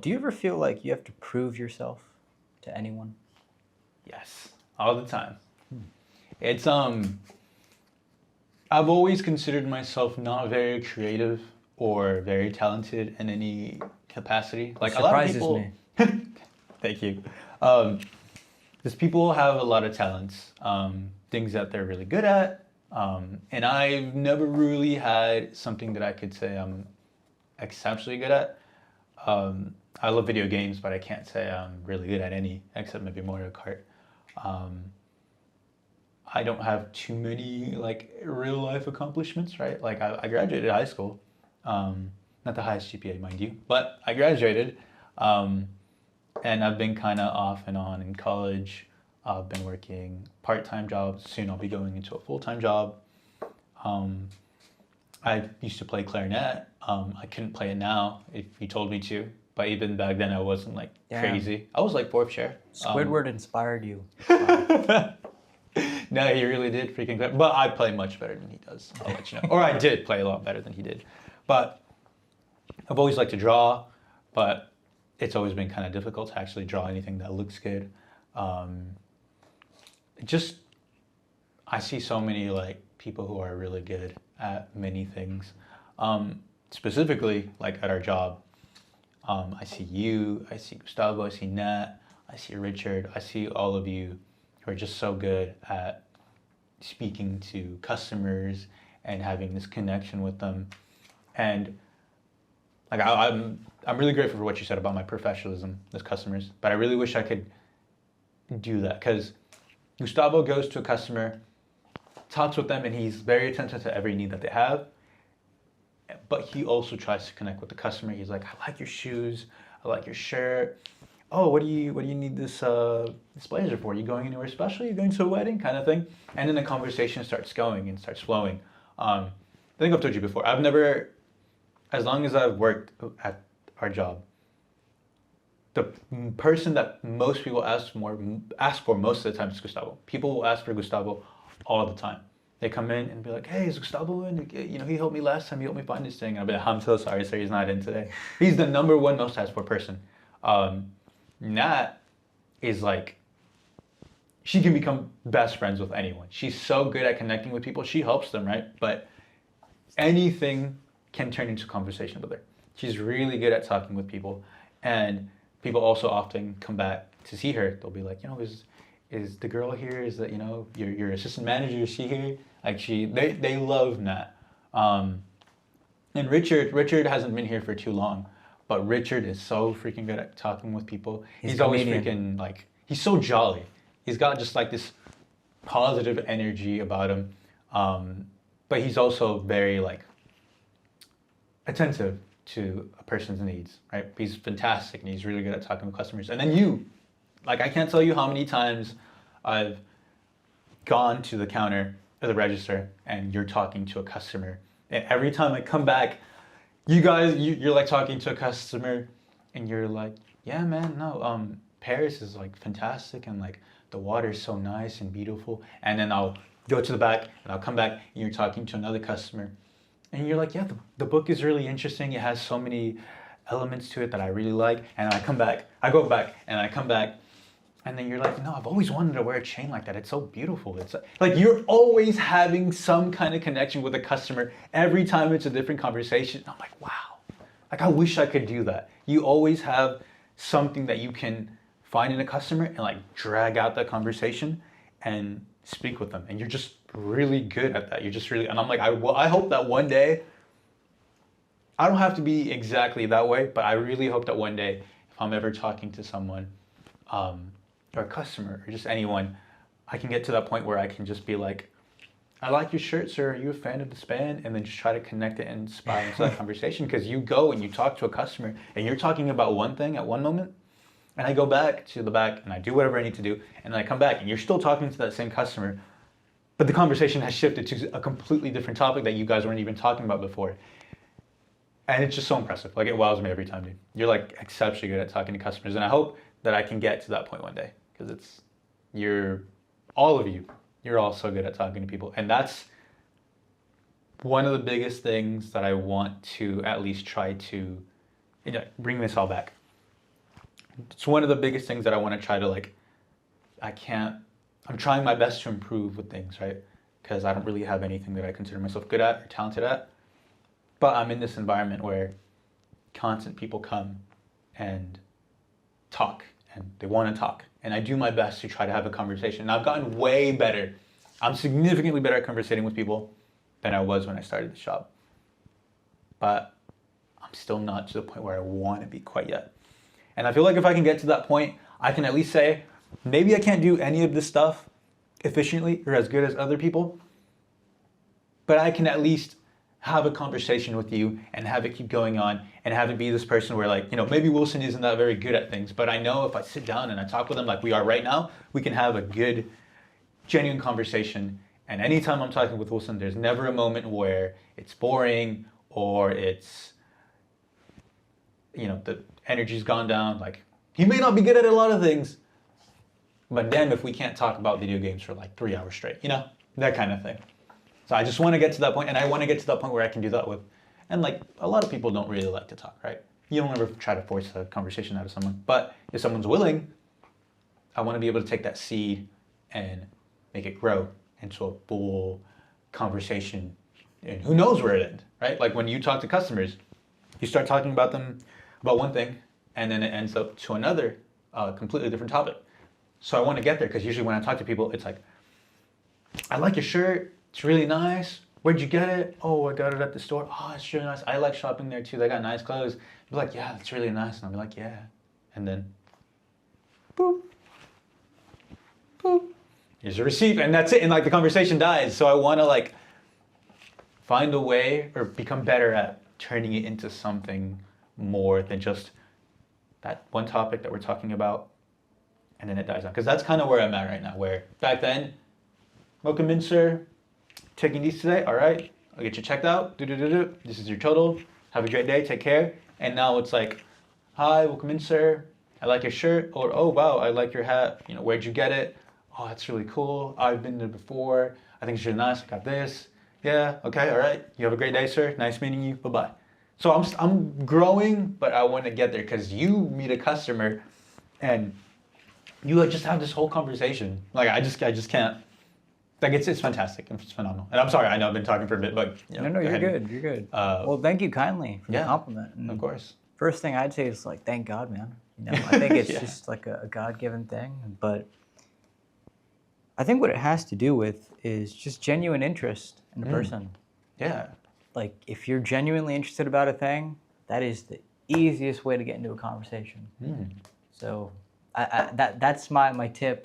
Do you ever feel like you have to prove yourself to anyone? Yes, all the time. It's I've always considered myself not very creative or very talented in any capacity. Like a lot of Surprises people. me. Thank you. Because people have a lot of talents, things that they're really good at, and I've never really had something that I could say I'm exceptionally good at. I love video games, but I can't say I'm really good at any except maybe Mario Kart. I don't have too many like real life accomplishments, right? Like I graduated high school, not the highest GPA, mind you, but I graduated, and I've been kind of off and on in college. I've been working part-time jobs. Soon I'll be going into a full-time job. I used to play clarinet. I couldn't play it now if you told me to, but even back then I wasn't like crazy. I was like fourth chair. Squidward inspired you. No, he really did freaking good. But I play much better than he does. I'll let you know. Or I did play a lot better than he did. But I've always liked to draw, but it's always been kind of difficult to actually draw anything that looks good. Just I see so many like people who are really good at many things. Specifically, like at our job, I see you, I see Gustavo, I see Nat, I see Richard, I see all of you who are just so good at speaking to customers and having this connection with them. And like I'm really grateful for what you said about my professionalism with customers, but I really wish I could do that because Gustavo goes to a customer, talks with them, and he's very attentive to every need that they have. But he also tries to connect with the customer. He's like, I like your shoes, I like your shirt. Oh, what do you need this blazer for? Are you going anywhere special? Are you going to a wedding, kind of thing? And then the conversation starts going and starts flowing. I think I've told you before. I've never, as long as I've worked at our job, the person that most people ask for most of the time is Gustavo. People will ask for Gustavo all the time. They come in and be like, hey, is Gustavo in? You know, he helped me last time. He helped me find this thing. And I'll be like, I'm so sorry, sir. He's not in today. He's the number one most asked for person. Nat is like, she can become best friends with anyone. She's so good at connecting with people. She helps them, right? But anything can turn into conversation with her. She's really good at talking with people. And people also often come back to see her. They'll be like, you know, is the girl here? Is that, you know, your assistant manager? Is she here? Like they love Nat. And Richard hasn't been here for too long, but Richard is so freaking good at talking with people. He's always freaking like, he's so jolly. He's got just like this positive energy about him. But he's also very like attentive to a person's needs, right? He's fantastic and he's really good at talking with customers. And then you, like I can't tell you how many times I've gone to the counter or the register and you're talking to a customer. And every time I come back, you're like talking to a customer and you're like, yeah, man, no, Paris is like fantastic and like the water is so nice and beautiful. And then I'll go to the back and I'll come back and you're talking to another customer. And you're like, yeah, the book is really interesting. It has so many elements to it that I really like. And I come back, I go back and I come back. And then you're like, no, I've always wanted to wear a chain like that. It's so beautiful. It's like you're always having some kind of connection with a customer every time it's a different conversation. I'm like, wow, like I wish I could do that. You always have something that you can find in a customer and like drag out that conversation and speak with them. And you're just really good at that. You're just really, and I'm like, I hope that one day, I don't have to be exactly that way, but I really hope that one day, if I'm ever talking to someone, or a customer, or just anyone, I can get to that point where I can just be like, I like your shirt, sir. Are you a fan of this band? And then just try to connect it and inspire into that conversation. Because you go and you talk to a customer and you're talking about one thing at one moment, and I go back to the back and I do whatever I need to do, and then I come back and you're still talking to that same customer, but the conversation has shifted to a completely different topic that you guys weren't even talking about before. And it's just so impressive. Like it wows me every time, dude. You're like exceptionally good at talking to customers, and I hope that I can get to that point one day. Because all of you, you're all so good at talking to people. And that's one of the biggest things that I want to at least try to, bring this all back. It's one of the biggest things that I want to try to like. I'm trying my best to improve with things, right? Because I don't really have anything that I consider myself good at or talented at. But I'm in this environment where constant people come and talk, and they want to talk. And I do my best to try to have a conversation. And I've gotten way better. I'm significantly better at conversating with people than I was when I started the shop. But I'm still not to the point where I want to be quite yet. And I feel like if I can get to that point, I can at least say, maybe I can't do any of this stuff efficiently or as good as other people, but I can at least have a conversation with you and have it keep going on and have it be this person where like, maybe Wilson isn't that very good at things, but I know if I sit down and I talk with him like we are right now, we can have a good, genuine conversation. And anytime I'm talking with Wilson, there's never a moment where it's boring or it's, the energy's gone down. Like, he may not be good at a lot of things, but damn if we can't talk about video games for like 3 hours straight, that kind of thing. So I just want to get to that point, and I want to get to that point where I can do that with, and like a lot of people don't really like to talk, right? You don't ever try to force a conversation out of someone, but if someone's willing, I want to be able to take that seed and make it grow into a full conversation, and who knows where it ends, right? Like when you talk to customers, you start talking about one thing, and then it ends up to another completely different topic. So I want to get there because usually when I talk to people, it's like, I like your shirt. It's really nice. Where'd you get it? Oh, I got it at the store. Oh, it's really nice. I like shopping there too. They got nice clothes. You're like, yeah, it's really nice. And I'll be like, yeah. And then, boop, boop. Here's a receipt, and that's it. And like the conversation dies. So I want to like find a way or become better at turning it into something more than just that one topic that we're talking about. And then it dies out. Because that's kind of where I'm at right now, where back then, welcome in, sir. Taking these today? All right. I'll get you checked out. This is your total. Have a great day. Take care. And now it's like, hi, welcome in, sir. I like your shirt. Or, oh, wow, I like your hat. Where'd you get it? Oh, that's really cool. I've been there before. I think it's really nice. I got this. Yeah, okay, all right. You have a great day, sir. Nice meeting you. Bye-bye. So I'm growing, but I want to get there because you meet a customer and you just have this whole conversation. Like I just can't. Like it's fantastic. It's phenomenal. And I'm sorry, I know I've been talking for a bit, but No, you're good. You're good. Well, thank you kindly for the compliment. And of course. First thing I'd say is like, thank God, man. I think it's Yeah. just like a God-given thing. But I think what it has to do with is just genuine interest in the person. Yeah. Like if you're genuinely interested about a thing, that is the easiest way to get into a conversation. So that's my tip